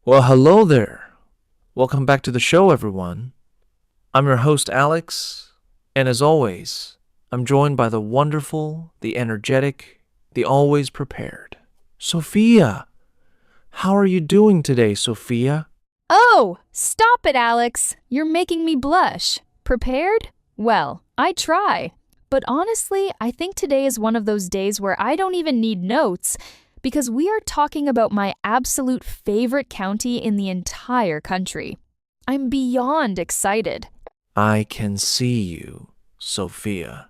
Well, hello there. Welcome back to the show, everyone. I'm your host, Alex, and as always, I'm joined by the wonderful, the energetic, the always prepared, Sophia. How are you doing today, Sophia? Oh, stop it, Alex. You're making me blush. Prepared? Well, I try. But honestly, I think today is one of those days where I don't even need notes because we are talking about my absolute favorite county in the entire country. I'm beyond excited. I can see you, Sophia.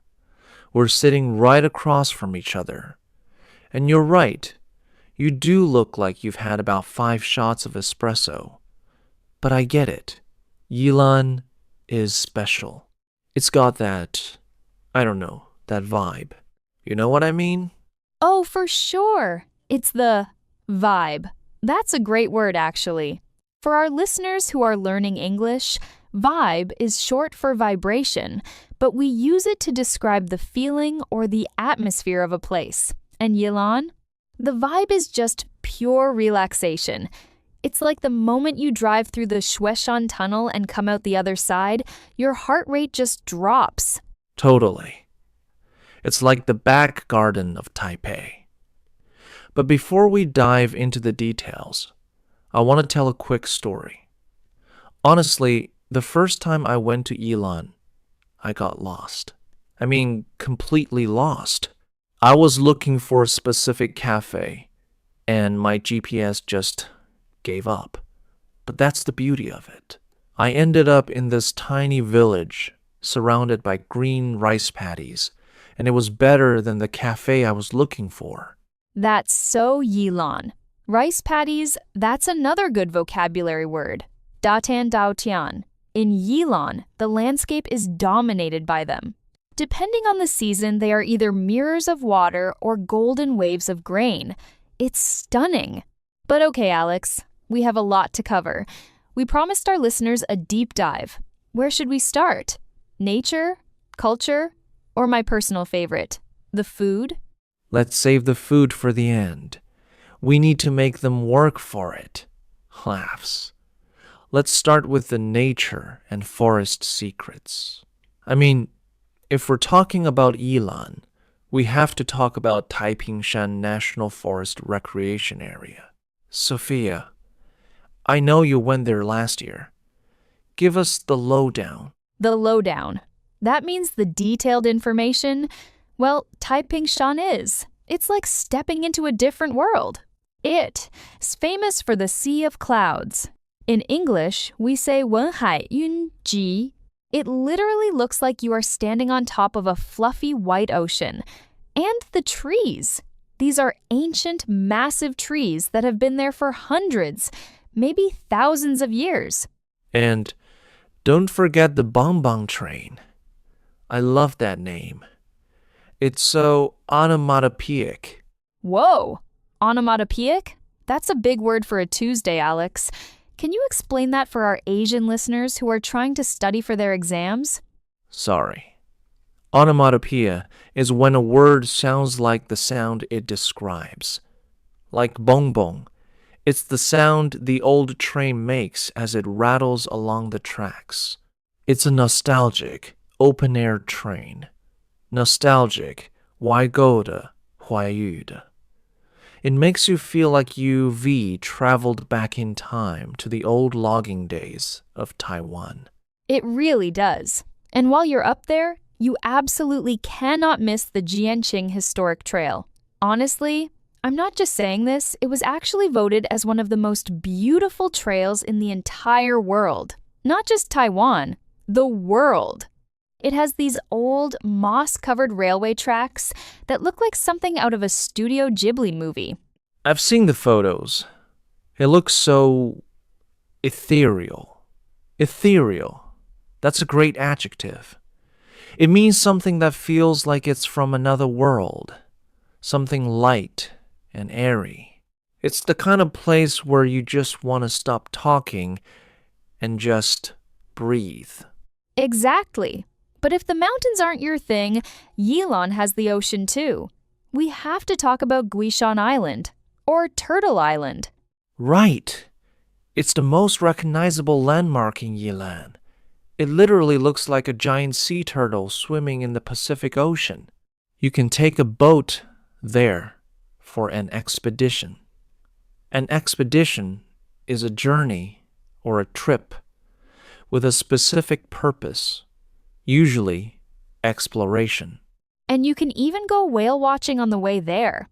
We're sitting right across from each other. And you're right. You do look like you've had about 5 shots of espresso. But I get it. Yilan is special. It's got that, I don't know, that vibe. You know what I mean? Oh, for sure. It's the vibe. That's a great word, actually. For our listeners who are learning English, vibe is short for vibration, but we use it to describe the feeling or the atmosphere of a place. And Yilan? The vibe is just pure relaxation. It's like the moment you drive through the Shueshan Tunnel and come out the other side, your heart rate just drops. Totally. It's like the back garden of Taipei. But before we dive into the details, I want to tell a quick story. Honestly, the first time I went to Yilan, I got lost. I mean, completely lost. I was looking for a specific cafe, and my GPS just gave up. But that's the beauty of it. I ended up in this tiny village surrounded by green rice paddies, and it was better than the cafe I was looking for. That's so Yilan. Rice paddies, that's another good vocabulary word. Datan Daotian. In Yilan, the landscape is dominated by them. Depending on the season, they are either mirrors of water or golden waves of grain. It's stunning. But okay, Alex, we have a lot to cover. We promised our listeners a deep dive. Where should we start? Nature? Culture? Or my personal favorite, the food? Let's save the food for the end. We need to make them work for it. Laughs. Let's start with the nature and forest secrets. I mean, if we're talking about Yilan, we have to talk about Taiping-shan National Forest Recreation Area. Sophia, I know you went there last year. Give us the lowdown. The lowdown. That means the detailed information. Well, Taiping-shan is. It's like stepping into a different world. It's famous for the Sea of Clouds. In English, we say 文海云集. It literally looks like you are standing on top of a fluffy white ocean. And the trees. These are ancient, massive trees that have been there for hundreds, maybe thousands of years. And don't forget the Bong Bong train. I love that name. It's so onomatopoeic. Whoa! Onomatopoeic? That's a big word for a Tuesday, Alex. Can you explain that for our Asian listeners who are trying to study for their exams? Sorry. Onomatopoeia is when a word sounds like the sound it describes. Like Bong Bong. It's the sound the old train makes as it rattles along the tracks. It's a nostalgic, open-air train. Nostalgic, 怀旧的, 怀玉的. It makes you feel like you've traveled back in time to the old logging days of Taiwan. It really does. And while you're up there, you absolutely cannot miss the Jianqing Historic Trail. Honestly, I'm not just saying this, it was actually voted as one of the most beautiful trails in the entire world. Not just Taiwan, the world. It has these old, moss-covered railway tracks that look like something out of a Studio Ghibli movie. I've seen the photos. It looks so ethereal. Ethereal. That's a great adjective. It means something that feels like it's from another world. Something light and airy. It's the kind of place where you just want to stop talking and just breathe. Exactly. But if the mountains aren't your thing, Yilan has the ocean too. We have to talk about Guishan Island, or Turtle Island. Right. It's the most recognizable landmark in Yilan. It literally looks like a giant sea turtle swimming in the Pacific Ocean. You can take a boat there for an expedition. An expedition is a journey or a trip with a specific purpose, usually exploration. And you can even go whale watching on the way there.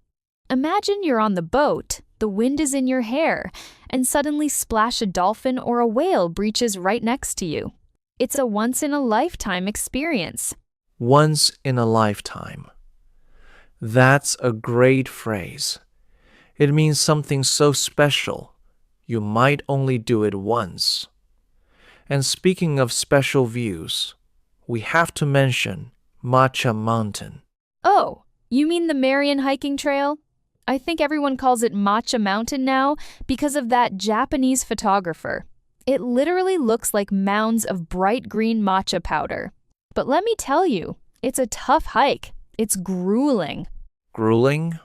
Imagine you're on the boat, the wind is in your hair, and suddenly splash a dolphin or a whale breaches right next to you. It's a once-in-a-lifetime experience. Once in a lifetime. That's a great phrase. It means something so special, you might only do it once. And speaking of special views, we have to mention Matcha Mountain. Oh, you mean the Marion hiking trail? I think everyone calls it Matcha Mountain now because of that Japanese photographer. It literally looks like mounds of bright green matcha powder. But let me tell you, it's a tough hike. It's grueling. Grueling?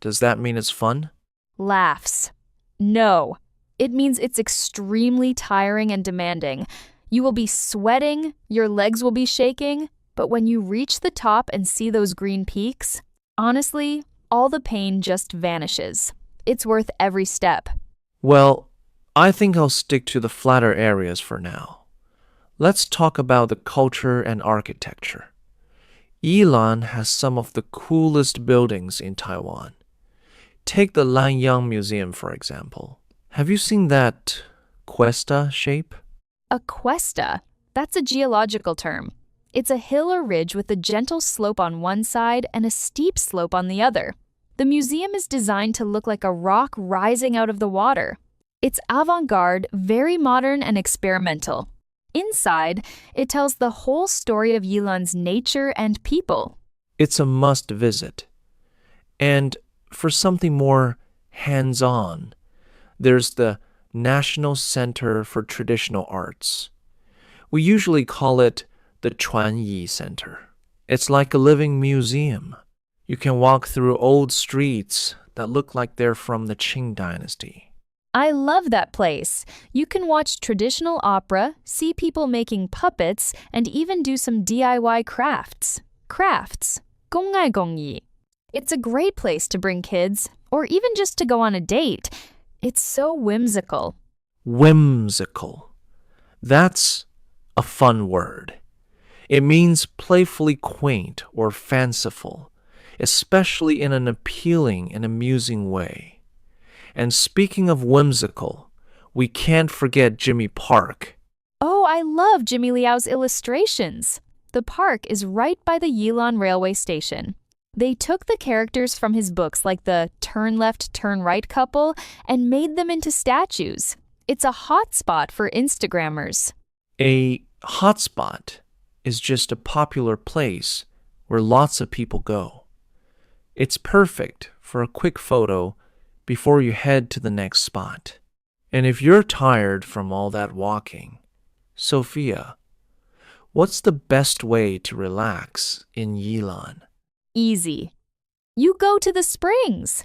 Does that mean it's fun? Laughs. No. It means it's extremely tiring and demanding. You will be sweating, your legs will be shaking, but when you reach the top and see those green peaks, honestly, all the pain just vanishes. It's worth every step. Well, I think I'll stick to the flatter areas for now. Let's talk about the culture and architecture. Yilan has some of the coolest buildings in Taiwan. Take the Lanyang Museum, for example. Have you seen that cuesta shape? A cuesta? That's a geological term. It's a hill or ridge with a gentle slope on one side and a steep slope on the other. The museum is designed to look like a rock rising out of the water. It's avant-garde, very modern and experimental. Inside, it tells the whole story of Yilan's nature and people. It's a must visit. And for something more hands-on, there's the National Center for Traditional Arts. We usually call it the Chuanyi Center. It's like a living museum. You can walk through old streets that look like they're from the Qing Dynasty. I love that place. You can watch traditional opera, see people making puppets, and even do some DIY crafts. Crafts. 工艺工艺. It's a great place to bring kids, or even just to go on a date. It's so whimsical. Whimsical. That's a fun word. It means playfully quaint or fanciful, especially in an appealing and amusing way. And speaking of whimsical, we can't forget Jimmy Park. Oh, I love Jimmy Liao's illustrations. The park is right by the Yilan railway station. They took the characters from his books like the turn left, turn right couple and made them into statues. It's a hot spot for Instagrammers. A hotspot is just a popular place where lots of people go. It's perfect for a quick photo before you head to the next spot. And if you're tired from all that walking, Sophia, what's the best way to relax in Yilan? Easy. You go to the springs.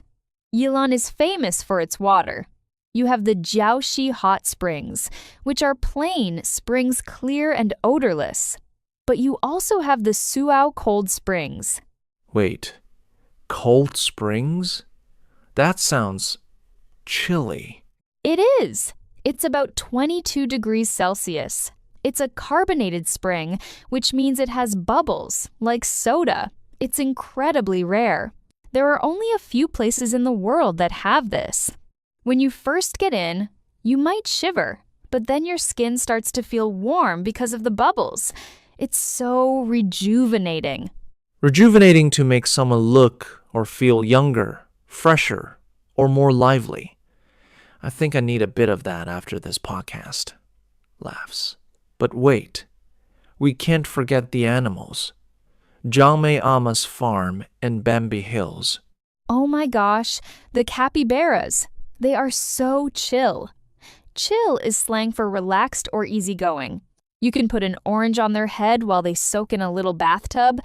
Yilan is famous for its water. You have the Jiaoxi hot springs, which are plain springs clear and odorless. But you also have the Suao cold springs. Wait, cold springs? That sounds chilly. It is. It's about 22 degrees Celsius. It's a carbonated spring, which means it has bubbles, like soda. It's incredibly rare. There are only a few places in the world that have this. When you first get in, you might shiver, but then your skin starts to feel warm because of the bubbles. It's so rejuvenating. Rejuvenating to make someone look or feel younger, fresher, or more lively. I think I need a bit of that after this podcast. Laughs. But wait, we can't forget the animals. Jangmei Ama's farm and Bambi Hills. Oh my gosh, the capybaras. They are so chill. Chill is slang for relaxed or easygoing. You can put an orange on their head while they soak in a little bathtub,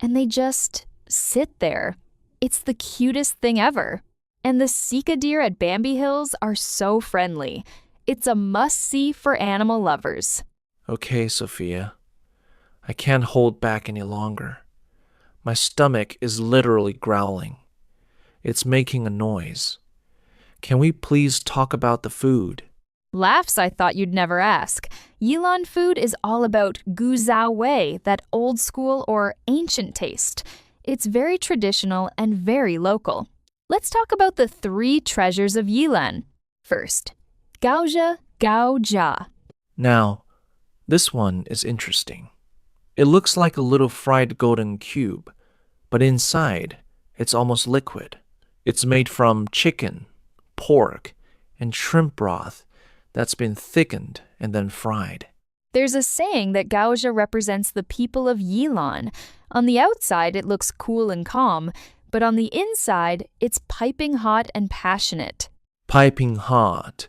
and they just sit there. It's the cutest thing ever. And the Sika deer at Bambi Hills are so friendly. It's a must-see for animal lovers. Okay, Sophia. I can't hold back any longer. My stomach is literally growling. It's making a noise. Can we please talk about the food? Laughs I thought you'd never ask. Yilan food is all about gu zhao wei, that old school or ancient taste. It's very traditional and very local. Let's talk about the 3 treasures of Yilan. First, gaozha gaojia. Now, this one is interesting. It looks like a little fried golden cube, but inside, it's almost liquid. It's made from chicken, pork, and shrimp broth that's been thickened and then fried. There's a saying that gaozha represents the people of Yilan. On the outside, it looks cool and calm, but on the inside, it's piping hot and passionate. Piping hot.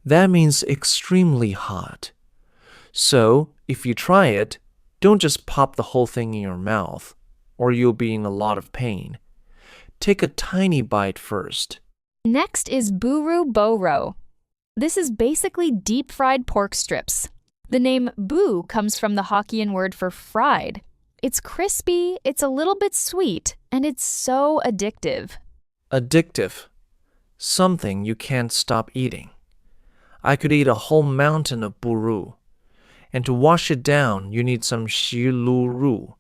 That means extremely hot. So, if you try it, don't just pop the whole thing in your mouth, or you'll be in a lot of pain. Take a tiny bite first. Next is buru boro. This is basically deep-fried pork strips. The name bu comes from the Hokkien word for fried. It's crispy, it's a little bit sweet, and it's so addictive. Addictive. Something you can't stop eating. I could eat a whole mountain of buru. And to wash it down, you need some shilu ru.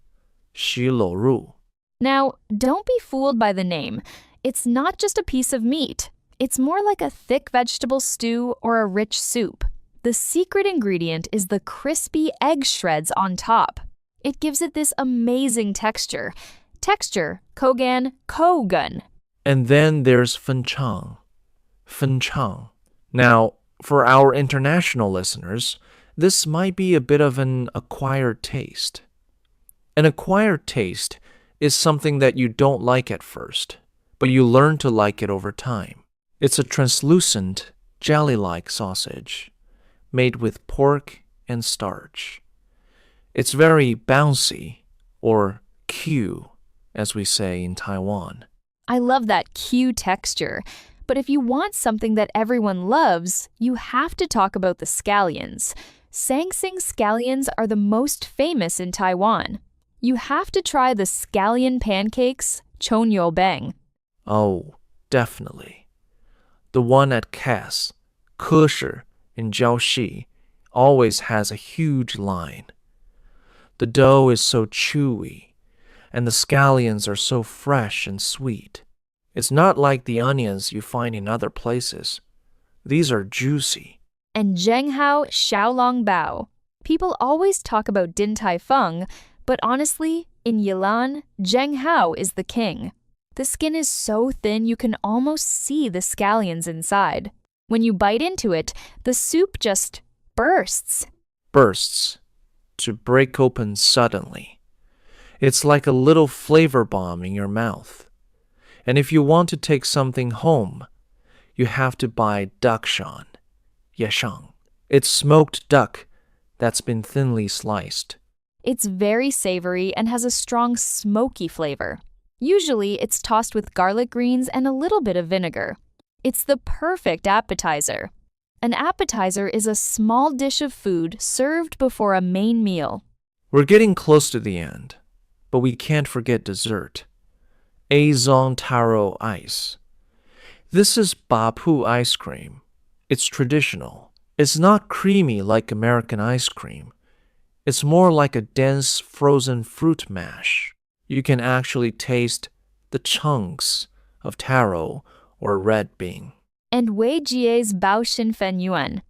Now, don't be fooled by the name. It's not just a piece of meat. It's more like a thick vegetable stew or a rich soup. The secret ingredient is the crispy egg shreds on top. It gives it this amazing texture. Texture, kogan, kogun. And then there's fenchang. Fenchang. Now, for our international listeners, this might be a bit of an acquired taste. An acquired taste is something that you don't like at first, but you learn to like it over time. It's a translucent, jelly-like sausage made with pork and starch. It's very bouncy, or Q, as we say in Taiwan. I love that Q texture, but if you want something that everyone loves, you have to talk about the scallions. Sangsing scallions are the most famous in Taiwan. You have to try the scallion pancakes, beng. Oh, definitely. The one at Cass, Keshi, in Jiaoxi always has a huge line. The dough is so chewy, and the scallions are so fresh and sweet. It's not like the onions you find in other places. These are juicy. And zhenghao xiaolong bao. People always talk about Din Tai Fung, but honestly, in Yilan, zhenghao is the king. The skin is so thin you can almost see the scallions inside. When you bite into it, the soup just bursts. Bursts. To break open suddenly. It's like a little flavor bomb in your mouth. And if you want to take something home, you have to buy dakshan, yeshang. It's smoked duck that's been thinly sliced. It's very savory and has a strong smoky flavor. Usually, it's tossed with garlic greens and a little bit of vinegar. It's the perfect appetizer. An appetizer is a small dish of food served before a main meal. We're getting close to the end, but we can't forget dessert. Azong taro ice. This is bapu ice cream. It's traditional. It's not creamy like American ice cream. It's more like a dense frozen fruit mash. You can actually taste the chunks of taro or red bean. And Wei Jie's Bao Xin Fen Yuan.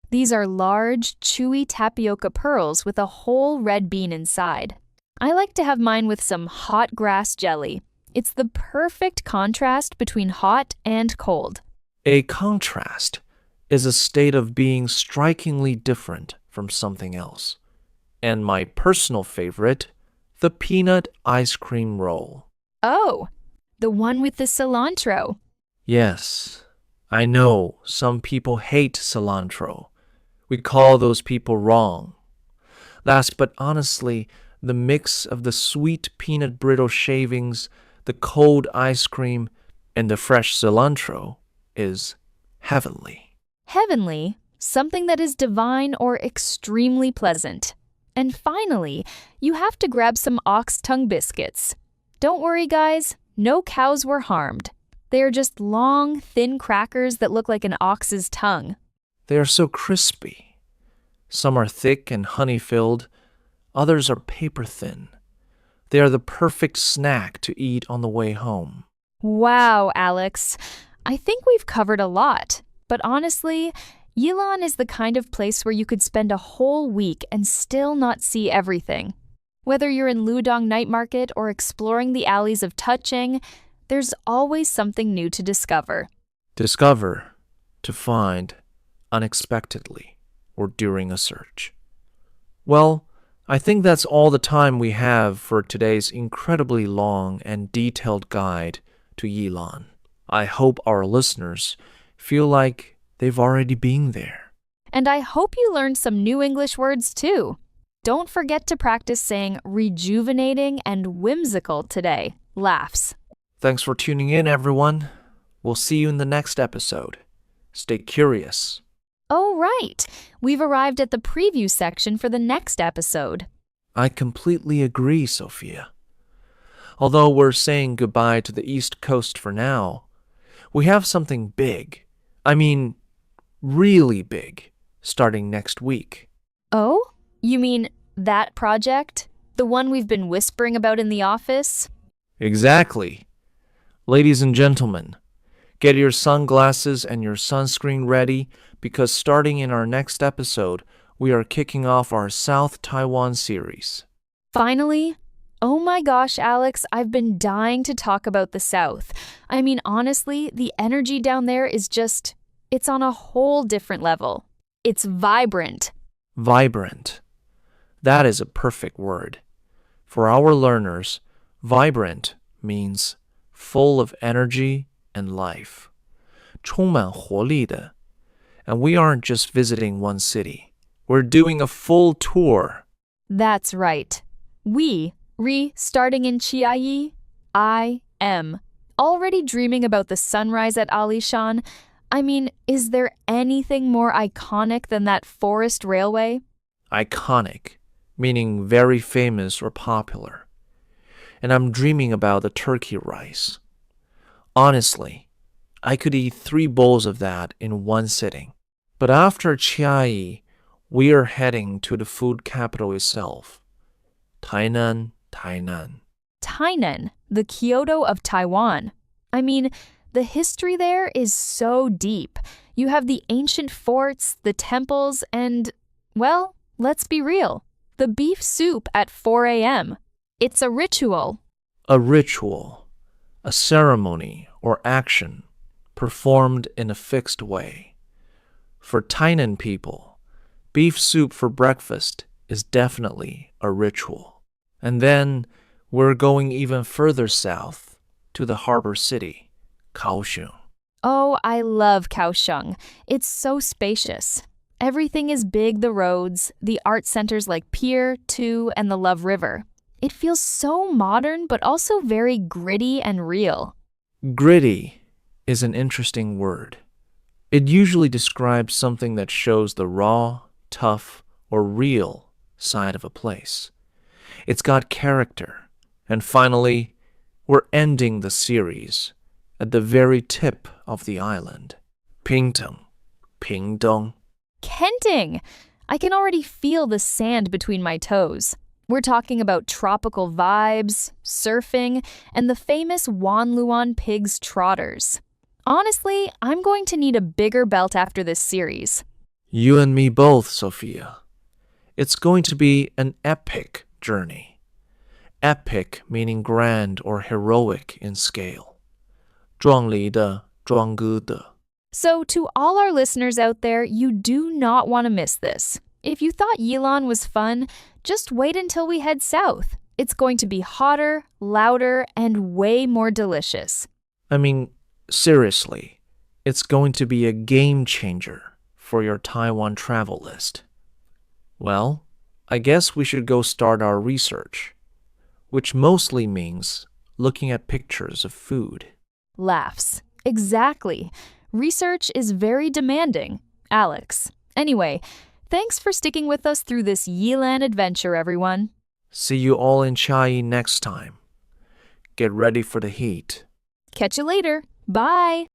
These are large, chewy tapioca pearls with a whole red bean inside. I like to have mine with some hot grass jelly. It's the perfect contrast between hot and cold. A contrast is a state of being strikingly different from something else. And my personal favorite, the peanut ice cream roll. Oh, the one with the cilantro. Yes, I know some people hate cilantro. We call those people wrong. Last but honestly, the mix of the sweet peanut brittle shavings, the cold ice cream, and the fresh cilantro is heavenly. Heavenly, something that is divine or extremely pleasant. And finally, you have to grab some ox tongue biscuits. Don't worry, guys, no cows were harmed. They are just long, thin crackers that look like an ox's tongue. They are so crispy. Some are thick and honey-filled, others are paper-thin. They are the perfect snack to eat on the way home. Wow, Alex. I think we've covered a lot. But honestly, Yilan is the kind of place where you could spend a whole week and still not see everything. Whether you're in Ludong Night Market or exploring the alleys of Taichung, there's always something new to discover. Discover, to find, unexpectedly, or during a search. Well, I think that's all the time we have for today's incredibly long and detailed guide to Yilan. I hope our listeners feel like they've already been there. And I hope you learned some new English words too. Don't forget to practice saying rejuvenating and whimsical today. Laughs. Thanks for tuning in, everyone. We'll see you in the next episode. Stay curious. Oh, right. We've arrived at the preview section for the next episode. I completely agree, Sophia. Although we're saying goodbye to the East Coast for now, we have something big. I mean, really big, starting next week. Oh? You mean that project? The one we've been whispering about in the office? Exactly. Ladies and gentlemen, get your sunglasses and your sunscreen ready because starting in our next episode, we are kicking off our South Taiwan series. Finally? Oh my gosh, Alex, I've been dying to talk about the South. I mean, honestly, the energy down there is just, it's on a whole different level. It's vibrant. Vibrant. That is a perfect word. For our learners, vibrant means full of energy and life. 充满活力的. And we aren't just visiting one city. We're doing a full tour. That's right. Starting in Chiayi, I am already dreaming about the sunrise at Alishan. I mean, is there anything more iconic than that forest railway? Iconic, meaning very famous or popular. And I'm dreaming about the turkey rice. Honestly, I could eat 3 bowls of that in one sitting. But after Chiayi, we are heading to the food capital itself, Tainan. Tainan, the Kyoto of Taiwan. I mean, the history there is so deep. You have the ancient forts, the temples, and, well, let's be real, the beef soup at 4 a.m. It's a ritual. A ritual, a ceremony or action performed in a fixed way. For Tainan people, beef soup for breakfast is definitely a ritual. And then we're going even further south to the harbor city, Kaohsiung. Oh, I love Kaohsiung. It's so spacious. Everything is big, the roads, the art centers like Pier 2 and the Love River. It feels so modern, but also very gritty and real. Gritty is an interesting word. It usually describes something that shows the raw, tough, or real side of a place. It's got character. And finally, we're ending the series at the very tip of the island, Pingtung, Pingdong. Kenting! I can already feel the sand between my toes. We're talking about tropical vibes, surfing, and the famous Wanluan pigs trotters. Honestly, I'm going to need a bigger belt after this series. You and me both, Sophia. It's going to be an epic journey. Epic meaning grand or heroic in scale. 壮丽的,壮歌的. So to all our listeners out there, you do not want to miss this. If you thought Yilan was fun, just wait until we head south. It's going to be hotter, louder, and way more delicious. I mean, seriously, it's going to be a game changer for your Taiwan travel list. Well, I guess we should go start our research, which mostly means looking at pictures of food. Laughs. Exactly. Research is very demanding. Alex. Anyway, thanks for sticking with us through this Yilan adventure, everyone. See you all in Chiayi next time. Get ready for the heat. Catch you later. Bye.